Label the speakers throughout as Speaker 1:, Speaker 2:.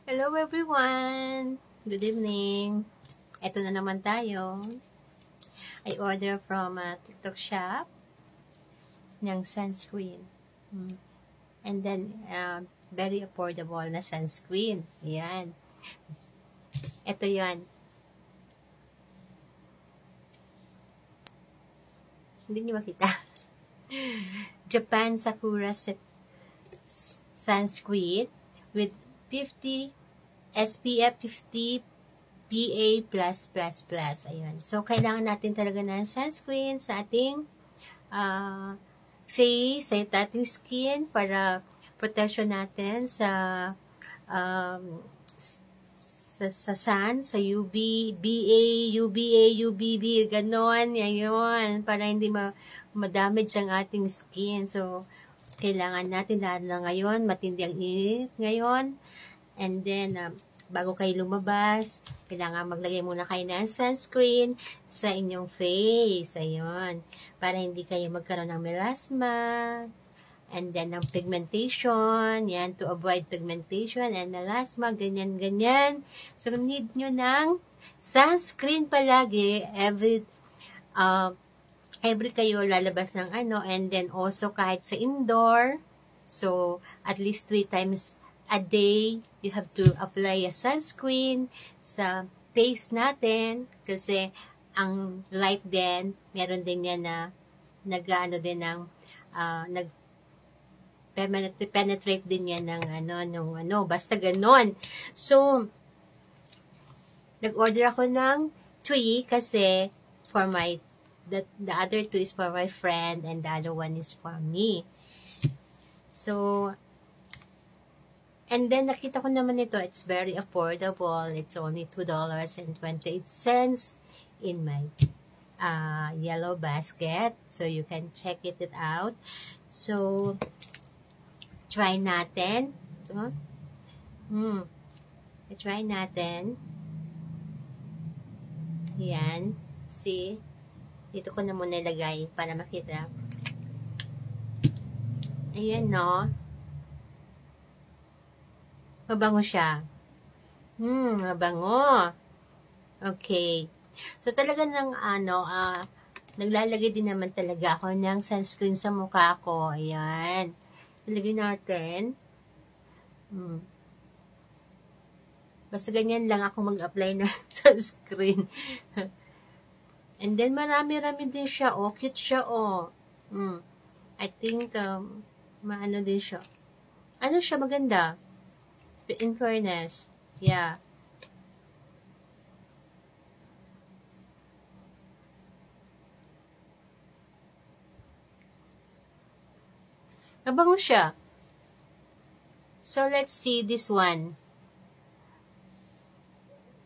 Speaker 1: Hello everyone! Good evening! Eto na naman tayo. I order from TikTok shop ng sunscreen. And then, very affordable na sunscreen. Ayan. Ito yan. Hindi niyo makita. Japan Sakura sunscreen with 50 SPF 50 PA+++. Ayun. So, kailangan natin talaga ng sunscreen sa ating face, sa ating skin para protection natin sa sun, sa UV, BA, UVA, UVB, ganon, yun, para hindi ma-damage ang ating skin. So, kailangan natin, lalo na ngayon, matindi ang init ngayon, and then, bago kayo lumabas, kailangan maglagay muna kayo ng sunscreen sa inyong face. Ayun. Para hindi kayo magkaroon ng melasma. And then, ng pigmentation. Yan, to avoid pigmentation and melasma. Ganyan-ganyan. So, need nyo ng sunscreen palagi every kayo lalabas ng and then also kahit sa indoor. So, at least 3 times a day, you have to apply a sunscreen sa face natin kasi ang light din, meron din yan na penetrate din yan ng basta ganon. So, nag-order ako ng 3 kasi for the other 2 is for my friend and the other 1 is for me. So, and then, nakita ko naman ito, it's very affordable. It's only $2.28 in my yellow basket. So, you can check it out. So, try natin. So, try natin. Yan. See? Dito ko na muna ilagay para makita. Ayan, no? Mabango siya. Mabango. Okay. So, talaga naglalagay din naman talaga ako ng sunscreen sa mukha ko. Ayan. Ilagay natin. Basta ganyan lang ako mag-apply ng sunscreen. And then, marami-rami din siya. Oh, cute siya, oh. I think, maano din siya. Ano siya, maganda. In fairness, yeah. Mabango siya. So, let's see this one.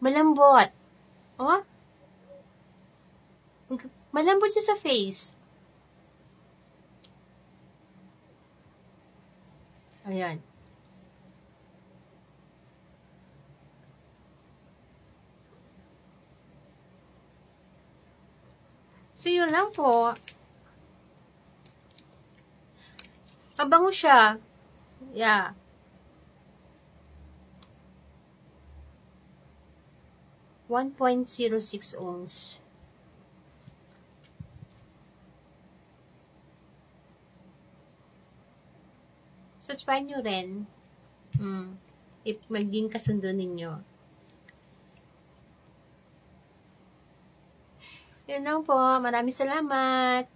Speaker 1: Malambot. Oh? Malambot siya sa face. Ayan. So, yun lang po. Mabango siya. Yeah. .06 ohms. So, try nyo rin. If maging kasundo ninyo. Yun lang po. Maraming salamat.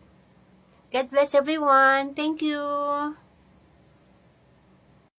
Speaker 1: God bless everyone. Thank you.